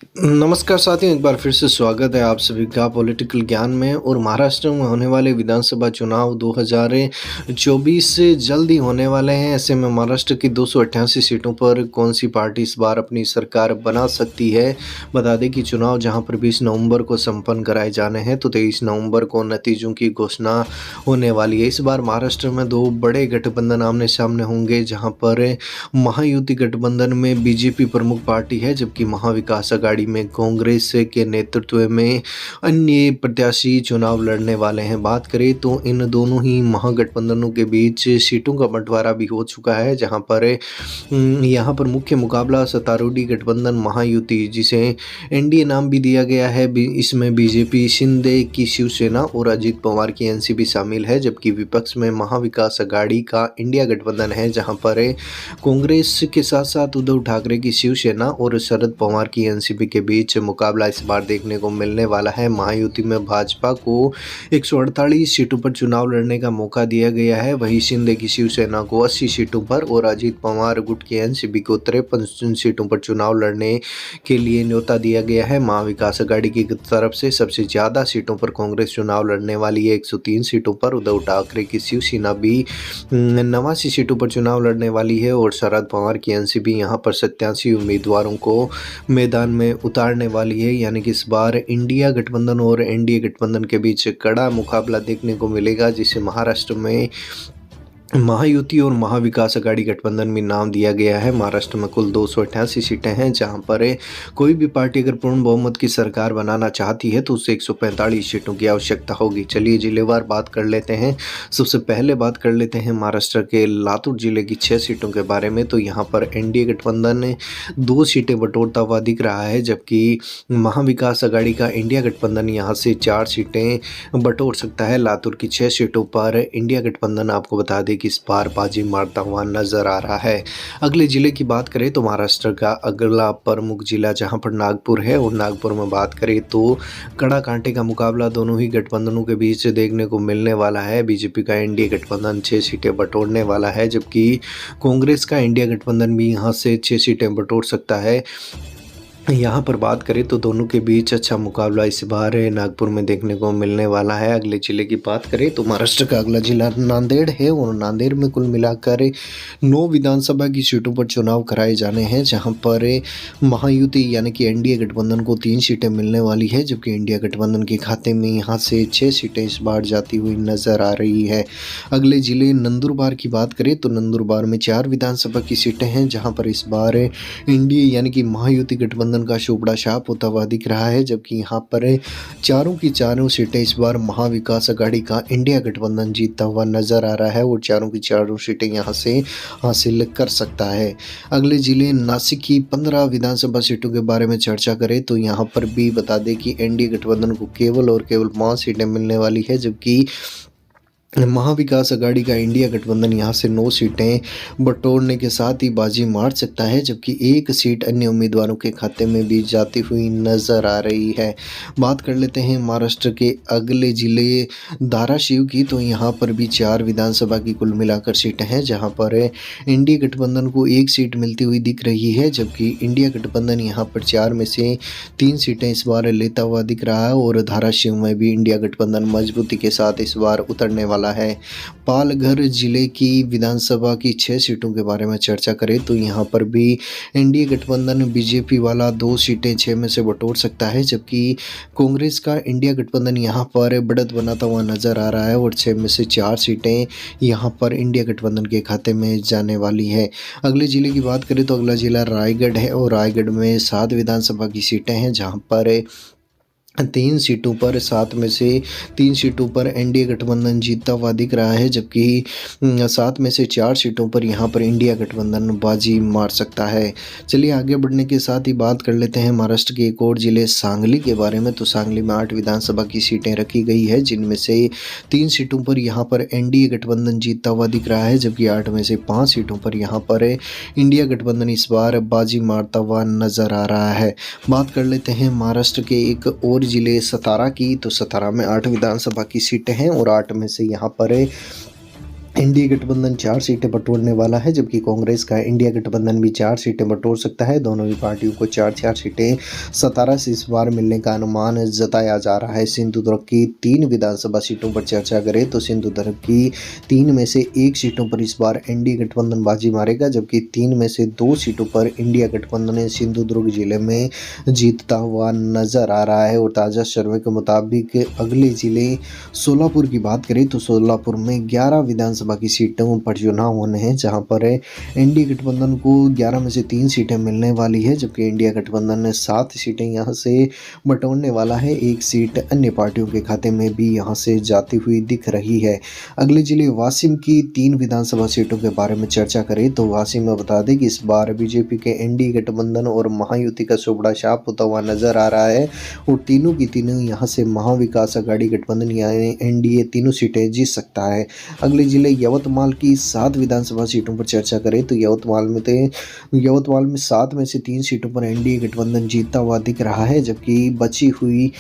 नमस्कार साथियों, एक बार फिर से स्वागत है आप सभी का पॉलिटिकल ज्ञान में। और महाराष्ट्र में होने वाले विधानसभा चुनाव 2024 से जल्द ही होने वाले हैं। ऐसे में महाराष्ट्र की 288 सीटों पर कौन सी पार्टी इस बार अपनी सरकार बना सकती है। बता दें कि चुनाव जहां पर 20 नवंबर को संपन्न कराए जाने हैं, तो 23 नवंबर को नतीजों की घोषणा होने वाली है। इस बार महाराष्ट्र में दो बड़े गठबंधन आमने सामने होंगे, जहाँ पर महायुति गठबंधन में बीजेपी प्रमुख पार्टी है, जबकि महाविकास आघाड़ी में कांग्रेस के नेतृत्व में अन्य प्रत्याशी चुनाव लड़ने वाले हैं। बात करें तो इन दोनों ही महागठबंधनों के बीच सीटों का बंटवारा भी हो चुका है, जहां पर यहाँ पर मुख्य मुकाबला सत्तारूढ़ गठबंधन महायुति, जिसे एनडीए नाम भी दिया गया है। इसमें बीजेपी, शिंदे की शिवसेना और अजित पवार की एनसीपी शामिल है, जबकि विपक्ष में महाविकास आघाड़ी का इंडिया गठबंधन है, जहां पर कांग्रेस के साथ साथ उद्धव ठाकरे की शिवसेना और शरद पवार की एनसीपी के बीच मुकाबला इस बार देखने को मिलने वाला है। महायुति में भाजपा को 148 सीटों पर चुनाव लड़ने का मौका दिया गया है, वहीं शिंदे की शिवसेना को 80 सीटों पर और अजित पवार गुट की एनसीपी को 53 सीटों पर चुनाव लड़ने के लिए न्योता दिया गया है। महाविकास आघाड़ी की तरफ से सबसे ज़्यादा सीटों पर कांग्रेस चुनाव लड़ने वाली है, 103 सीटों पर। उद्धव ठाकरे की शिवसेना भी 89 सीटों पर चुनाव लड़ने वाली है और शरद पवार की एनसीपी यहां पर 87 उम्मीदवारों को मैदान में उतारने वाली है। यानी कि इस बार इंडिया गठबंधन और एनडीए गठबंधन के बीच कड़ा मुकाबला देखने को मिलेगा, जिसे महाराष्ट्र में महायुति और महाविकास आघाड़ी गठबंधन में नाम दिया गया है। महाराष्ट्र में कुल 288 सीटें हैं, जहां पर कोई भी पार्टी अगर पूर्ण बहुमत की सरकार बनाना चाहती है तो उसे 145 सीटों की आवश्यकता होगी। चलिए जिलेवार बात कर लेते हैं। सबसे पहले बात कर लेते हैं महाराष्ट्र के लातूर जिले की 6 सीटों के बारे में। तो यहाँ पर एनडीए गठबंधन ने 2 सीटें बटोरता हुआ दिख रहा है, जबकि महाविकास आघाड़ी का इंडिया गठबंधन यहाँ से 4 सीटें बटोर सकता है। लातूर की 6 सीटों पर इंडिया गठबंधन आपको बता दें कि इस बार बाजी मारता हुआ नजर आ रहा है। अगले जिले की बात करें तो महाराष्ट्र का अगला प्रमुख जिला जहां पर नागपुर है, और नागपुर में बात करें तो कड़ा कांटे का मुकाबला दोनों ही गठबंधनों के बीच देखने को मिलने वाला है। बीजेपी का एनडीए गठबंधन 6 सीटें बटोरने वाला है, जबकि कांग्रेस का इंडिया गठबंधन भी यहां से 6 सीटें बटोर सकता है। यहाँ पर बात करें तो दोनों के बीच अच्छा मुकाबला इस बार नागपुर में देखने को मिलने वाला है। अगले जिले की बात करें तो महाराष्ट्र का अगला जिला नांदेड़ है, और नांदेड़ में कुल मिलाकर 9 विधानसभा की सीटों पर चुनाव कराए जाने हैं, जहां पर महायुति यानी कि एनडीए गठबंधन को 3 सीटें मिलने वाली है, जबकि इंडिया गठबंधन के खाते में यहाँ से 6 सीटें इस बार जाती हुई नजर आ रही है। अगले जिले नंदुरबार की बात करें तो नंदुरबार में 4 विधानसभा की सीटें हैं, जहाँ पर इस बार एनडीए यानी कि महायुति गठबंधन का शोबड़ा छाप होता हुआ दिख रहा है, जबकि यहाँ पर चारों की चारों सीटें इस बार महाविकास आघाड़ी का इंडिया गठबंधन जीतता हुआ नजर आ रहा है और चारों की चारों सीटें यहाँ से हासिल कर सकता है। अगले जिले नासिक की 15 विधानसभा सीटों के बारे में चर्चा करें तो यहाँ पर भी बता दें कि एनडीए गठबंधन को केवल और केवल 5 सीटें मिलने वाली है, जबकि महाविकास आघाड़ी का इंडिया गठबंधन यहाँ से 9 सीटें बटोरने के साथ ही बाजी मार सकता है, जबकि 1 सीट अन्य उम्मीदवारों के खाते में भी जाती हुई नजर आ रही है। बात कर लेते हैं महाराष्ट्र के अगले जिले धाराशिव की, तो यहाँ पर भी 4 विधानसभा की कुल मिलाकर सीटें हैं, जहाँ पर इंडिया गठबंधन को 1 सीट मिलती हुई दिख रही है, जबकि इंडिया गठबंधन यहाँ पर 4 में से 3 सीटें इस बार लेता हुआ दिख रहा है और धाराशिव में भी इंडिया गठबंधन मजबूती के साथ इस बार उतरने वाला है। पालघर जिले की विधानसभा की 6 सीटों के बारे में चर्चा करें तो यहाँ पर भी एनडीए गठबंधन बीजेपी वाला 2 सीटें 6 में से बटोर सकता है, जबकि कांग्रेस का इंडिया गठबंधन यहाँ पर बढ़त बनाता हुआ नजर आ रहा है और 6 में से 4 सीटें यहाँ पर इंडिया गठबंधन के खाते में जाने वाली है। अगले जिले की बात करें तो अगला जिला रायगढ़ है, और रायगढ़ में 7 विधानसभा की सीटें हैं, जहाँ पर 3 सीटों पर 7 में से 3 सीटों पर एनडीए गठबंधन जीतता हुआ दिख रहा है, जबकि 7 में से 4 सीटों पर यहाँ पर इंडिया गठबंधन बाजी मार सकता है। चलिए आगे बढ़ने के साथ ही बात कर लेते हैं महाराष्ट्र के एक और जिले सांगली के बारे में। तो सांगली में 8 विधानसभा की सीटें रखी गई है, जिनमें से 3 सीटों पर यहाँ पर एनडीए गठबंधन जीतता हुआ दिख रहा है, जबकि 8 में से 5 सीटों पर यहाँ पर इंडिया गठबंधन इस बार बाजी मारता हुआ नजर आ रहा है। बात कर लेते हैं महाराष्ट्र के एक और जिले सतारा की, तो सतारा में 8 विधानसभा की सीटें हैं और 8 में से यहाँ पर एनडीए गठबंधन 4 सीटें बटोरने वाला है, जबकि कांग्रेस का इंडिया गठबंधन भी 4 सीटें बटोर सकता है। दोनों ही पार्टियों को 4-4 सीटें 17 से इस बार मिलने का अनुमान जताया जा रहा है। सिंधुदुर्ग की 3 विधानसभा सीटों पर चर्चा करें तो सिंधुदुर्ग की 3 में से 1 सीटों पर इस बार एनडीए गठबंधन बाजी मारेगा, जबकि 3 में से 2 सीटों पर इंडिया गठबंधन सिंधुदुर्ग जिले में जीतता हुआ नजर आ रहा है। और ताज़ा सर्वे के मुताबिक अगले जिले सोलापुर की बात करें तो सोलापुर में 11 विधानसभा की सीटों पर चुनाव होने हैं, जहां पर एनडीए गठबंधन को 11 में से 3 सीटें मिलने वाली है, जबकि इंडिया गठबंधन ने 7 सीटें यहां से बटोरने वाला है। 1 सीट अन्य पार्टियों के खाते में भी यहां से जाती हुई दिख रही है। अगले जिले वासिम की 3 विधानसभा सीटों के बारे में चर्चा करें तो वासिम में बता दें कि इस बार बीजेपी के एनडीए गठबंधन और महायुति का सुपड़ा साफ होता हुआ नजर आ रहा है और तीनों की तीनों यहां से महाविकास अघाड़ी गठबंधन यानी एनडीए तीनों सीटें जीत सकता है। अगले जिले यवतमाल की 7 विधानसभा सीटों पर चर्चा करें तो यवतमाल में 7 में से 3 सीटों पर एनडीए गठबंधन जीतता हुआ दिख रहा है, जबकि बची हुई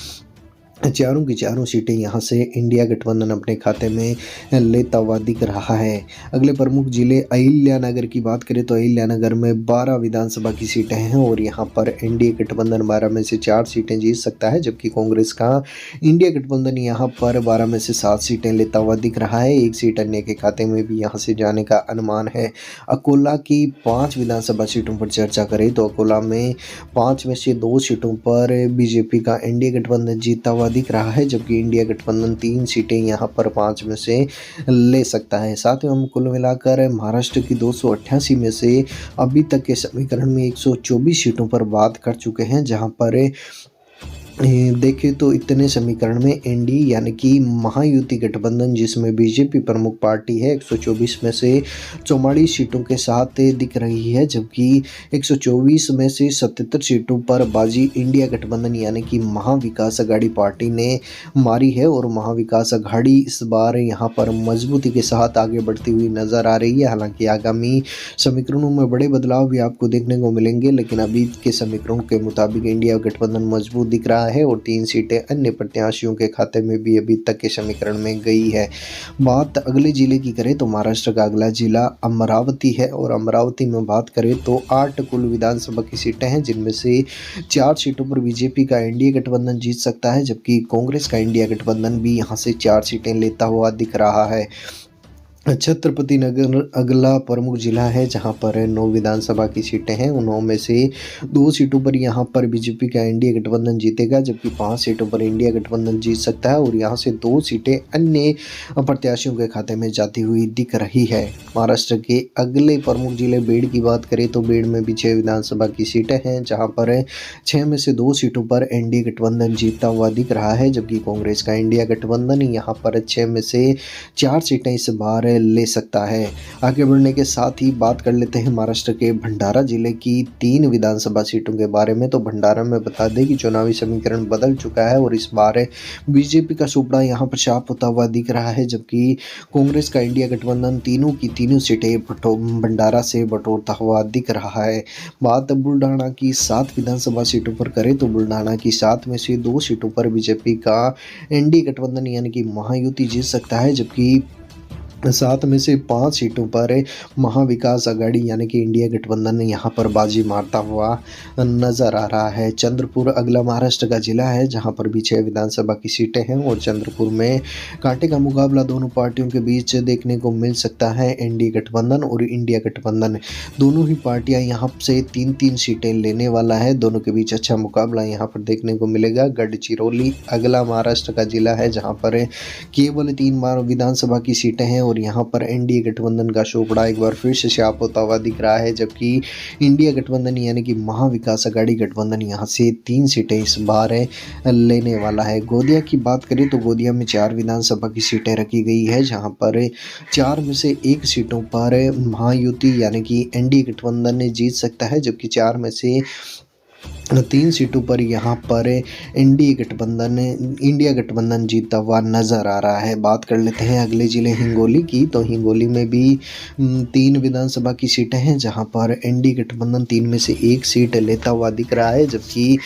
चारों की चारों सीटें यहां से इंडिया गठबंधन अपने खाते में लेता हुआ दिख रहा है। अगले प्रमुख जिले अहिल्यानगर की बात करें तो अहिल्यानगर में 12 विधानसभा की सीटें हैं और यहां पर एनडीए गठबंधन 12 में से 4 सीटें जीत सकता है, जबकि कांग्रेस का इंडिया गठबंधन यहां पर 12 में से 7 सीटें लेता हुआ दिख रहा है। 1 सीट अन्य के खाते में भी यहां से जाने का अनुमान है। अकोला की 5 विधानसभा सीटों पर चर्चा करें तो अकोला में 5 में से 2 सीटों पर बीजेपी का एनडीए गठबंधन जीतता हुआ दिख रहा है, जबकि इंडिया गठबंधन 3 सीटें यहां पर 5 में से ले सकता है। साथ ही हम कुल मिलाकर महाराष्ट्र की 288 में से अभी तक के समीकरण में 124 सीटों पर बात कर चुके हैं, जहां पर देखें तो इतने समीकरण में एनडीए यानी कि महायुति गठबंधन जिसमें बीजेपी प्रमुख पार्टी है 124 में से 44 सीटों के साथ दिख रही है, जबकि 124 में से 77 सीटों पर बाजी इंडिया गठबंधन यानी कि महाविकास अघाड़ी पार्टी ने मारी है और महाविकास अघाड़ी इस बार यहां पर मजबूती के साथ आगे बढ़ती हुई नजर आ रही है। हालांकि आगामी समीकरणों में बड़े बदलाव भी आपको देखने को मिलेंगे, लेकिन अभी के समीकरणों के मुताबिक इंडिया गठबंधन मजबूत दिख रहा है और 3 सीटें अन्य प्रत्याशियों के खाते में भी अभी तक के समीकरण में गई है। बात अगले जिले की करें तो महाराष्ट्र का अगला जिला अमरावती है और अमरावती में बात करें तो 8 कुल विधानसभा की सीटें हैं, जिनमें से 4 सीटों पर बीजेपी का एनडीए गठबंधन जीत सकता है, जबकि कांग्रेस का इंडिया गठबंधन भी यहां से 4 सीटें लेता हुआ दिख रहा है। छत्रपति नगर अगला प्रमुख जिला है, जहां पर 9 विधानसभा की सीटें हैं। उन 9 में से 2 सीटों पर यहां पर बीजेपी का एनडीए गठबंधन जीतेगा, जबकि 5 सीटों पर इंडिया गठबंधन जीत सकता है और यहां से 2 सीटें अन्य प्रत्याशियों के खाते में जाती हुई दिख रही है। महाराष्ट्र के अगले प्रमुख जिले बेड़ की बात करें तो बेड़ में भी 6 विधानसभा की सीटें हैं, जहाँ पर 6 में से 2 सीटों पर एनडीए गठबंधन जीतता हुआ दिख रहा है, जबकि कांग्रेस का इंडिया गठबंधन यहाँ पर 6 में से 4 सीटें इस बार ले सकता है। आगे बढ़ने के साथ ही बात कर लेते हैं महाराष्ट्र के भंडारा जिले की 3 विधानसभा सीटों के बारे में। तो भंडारा में बता दें कि चुनावी समीकरण बदल चुका है और इस बार बीजेपी का सुपड़ा यहां पर साफ होता हुआ दिख रहा है, जबकि कांग्रेस का इंडिया गठबंधन तीनों की तीनों सीटें भंडारा से बटोरता हुआ दिख रहा है। बात बुल्डाना की 7 विधानसभा सीटों पर करें तो बुल्डाना की 7 में से 2 सीटों पर बीजेपी का एनडीए गठबंधन यानी कि महायुति जीत सकता है, जबकि 7 में से 5 सीटों पर महाविकास अघाड़ी यानी कि इंडिया गठबंधन यहाँ पर बाजी मारता हुआ नजर आ रहा है। चंद्रपुर अगला महाराष्ट्र का जिला है, जहाँ पर भी 6 विधानसभा की सीटें हैं और चंद्रपुर में कांटे का मुकाबला दोनों पार्टियों के बीच देखने को मिल सकता है। एनडीए गठबंधन और इंडिया गठबंधन दोनों ही पार्टियां यहाँ से 3-3 सीटें लेने वाला है। दोनों के बीच अच्छा मुकाबला यहाँ पर देखने को मिलेगा। गढ़चिरौली अगला महाराष्ट्र का जिला है, जहाँ पर केवल 3 विधानसभा की सीटें हैं और यहाँ पर एनडीए गठबंधन का शोपड़ा एक बार फिर से साफ होता हुआ दिख रहा है, जबकि इंडिया गठबंधन यानी कि महाविकास अघाड़ी गठबंधन यहाँ से 3 सीटें इस बार लेने वाला है। गोंदिया की बात करें तो गोंदिया में 4 विधानसभा की सीटें रखी गई है, जहाँ पर 4 में से 1 सीटों पर महायुति यानी कि एनडीए गठबंधन जीत सकता है, जबकि 4 में से 3 सीटों पर यहाँ पर इंडिया गठबंधन जीतता हुआ नजर आ रहा है। बात कर लेते हैं अगले जिले हिंगोली की। तो हिंगोली में भी 3 विधानसभा की सीटें हैं, जहाँ पर एनडीए गठबंधन 3 में से 1 सीट लेता हुआ दिख रहा है, जबकि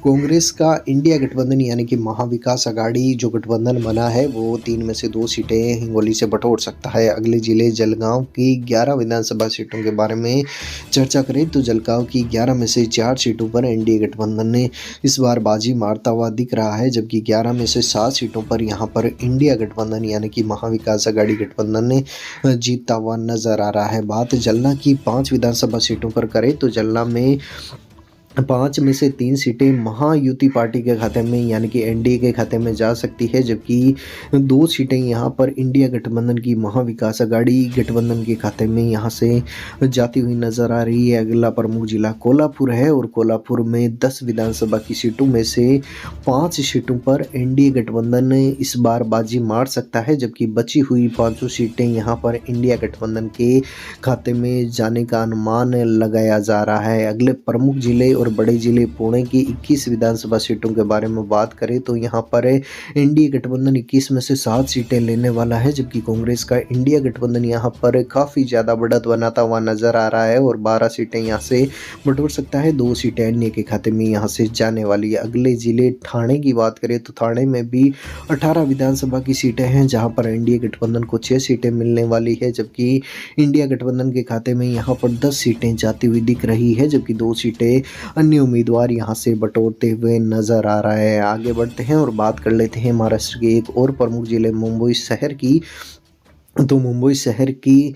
कांग्रेस का इंडिया गठबंधन यानी कि महाविकास अघाड़ी जो गठबंधन बना है वो 3 में से 2 सीटें हिंगोली से बटोर सकता है। अगले जिले जलगांव की 11 विधानसभा सीटों के बारे में चर्चा करें तो जलगांव की 11 में से 4 सीटों पर एनडीए गठबंधन ने इस बार बाजी मारता हुआ दिख रहा है, जबकि 11 में से 7 सीटों पर यहाँ पर इंडिया गठबंधन यानी कि महाविकास अघाड़ी गठबंधन ने जीतता हुआ नजर आ रहा है। बात जलना की 5 विधानसभा सीटों पर करें तो जलना में 5 में से 3 सीटें महायुति पार्टी के खाते में यानी कि एनडीए के खाते में जा सकती है, जबकि 2 सीटें यहाँ पर इंडिया गठबंधन की महाविकास अघाड़ी गठबंधन के खाते में यहाँ से जाती हुई नजर आ रही है। अगला प्रमुख जिला कोल्हापुर है और कोल्हापुर में 10 विधानसभा की सीटों में से 5 सीटों पर एनडीए गठबंधन इस बार बाजी मार सकता है, जबकि बची हुई 5 सीटें यहाँ पर इंडिया गठबंधन के खाते में जाने का अनुमान लगाया जा रहा है। अगले प्रमुख जिले और बड़े जिले पुणे की 21 विधानसभा सीटों के बारे में बात करें तो यहाँ पर एनडीए गठबंधन 21 में से 7 सीटें लेने वाला है, जबकि कांग्रेस का इंडिया गठबंधन यहाँ पर काफ़ी ज़्यादा बढ़त बनाता हुआ नजर आ रहा है और 12 सीटें यहाँ से बटोर सकता है। 2 सीटें एनडीए के खाते में यहाँ से जाने वाली है। अगले जिले ठाणे की बात करें तो ठाणे में भी 18 विधानसभा की सीटें हैं, जहाँ पर एनडीए गठबंधन को 6 सीटें मिलने वाली है, जबकि इंडिया गठबंधन के खाते में यहाँ पर 10 सीटें जाती हुई दिख रही है, जबकि 2 सीटें अन्य उम्मीदवार यहां से बटोरते हुए नजर आ रहा है। आगे बढ़ते हैं और बात कर लेते हैं महाराष्ट्र के एक और प्रमुख जिले मुंबई शहर की। तो मुंबई शहर की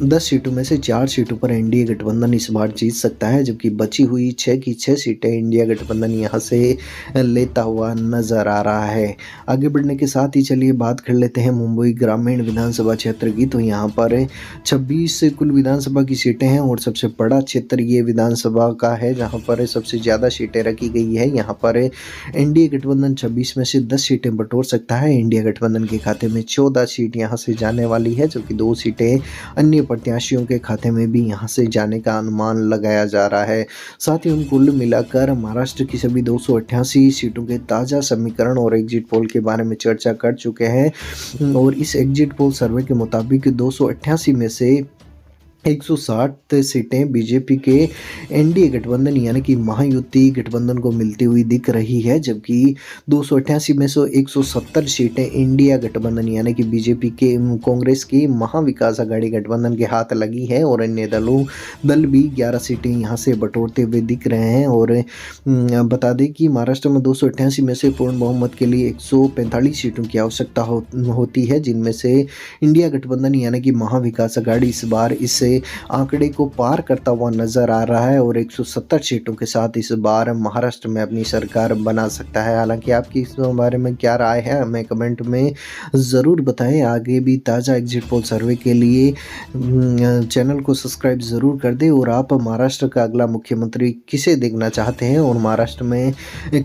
10 सीटों में से 4 सीटों पर एनडीए गठबंधन इस बार जीत सकता है, जबकि बची हुई 6 की 6 सीटें इंडिया गठबंधन यहां से लेता हुआ नजर आ रहा है। आगे बढ़ने के साथ ही चलिए बात कर लेते हैं मुंबई ग्रामीण विधानसभा क्षेत्र की। तो यहां पर 26 कुल विधानसभा की सीटें हैं और सबसे बड़ा क्षेत्र ये विधानसभा का है, जहाँ पर सबसे ज़्यादा सीटें रखी गई है। यहाँ पर एनडीए गठबंधन 26 में से 10 सीटें बटोर सकता है। इंडिया गठबंधन के खाते में 14 सीट यहाँ से जाने वाली है, जबकि 2 सीटें अन्य प्रत्याशियों के खाते में भी यहां से जाने का अनुमान लगाया जा रहा है। साथ ही हम कुल मिलाकर महाराष्ट्र की सभी 288 सीटों के ताज़ा समीकरण और एग्जिट पोल के बारे में चर्चा कर चुके हैं और इस एग्जिट पोल सर्वे के मुताबिक 288 में से 160 सीटें बीजेपी के एनडीए गठबंधन यानी कि महायुति गठबंधन को मिलती हुई दिख रही है, जबकि 288 में से 170 सीटें इंडिया गठबंधन यानी कि बीजेपी के कांग्रेस की महाविकास अघाड़ी गठबंधन के हाथ लगी है और अन्य दल भी 11 सीटें यहां से बटोरते हुए दिख रहे हैं। और बता दें कि महाराष्ट्र में 288 में से पूर्ण बहुमत के लिए 145 सीटों की आवश्यकता होती है, जिनमें से इंडिया गठबंधन यानी कि महाविकास अघाड़ी इस बार इस आंकड़े को पार करता हुआ नजर आ रहा है और 170 सीटों के साथ इस बार महाराष्ट्र में अपनी सरकार बना सकता है। हालांकि आपकी इस बारे में क्या राय है हमें कमेंट में ज़रूर बताएं। आगे भी ताज़ा एग्जिट पोल सर्वे के लिए चैनल को सब्सक्राइब ज़रूर कर दें और आप महाराष्ट्र का अगला मुख्यमंत्री किसे देखना चाहते हैं और महाराष्ट्र में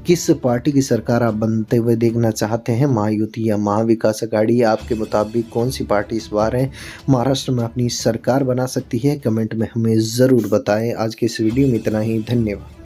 किस पार्टी की सरकार आप बनते हुए देखना चाहते हैं, महायुति या महाविकास अघाड़ी। आपके मुताबिक कौन सी पार्टी इस बार है महाराष्ट्र में अपनी सरकार बना सकती है, कमेंट में हमें ज़रूर बताएं। आज के इस वीडियो में इतना ही, धन्यवाद।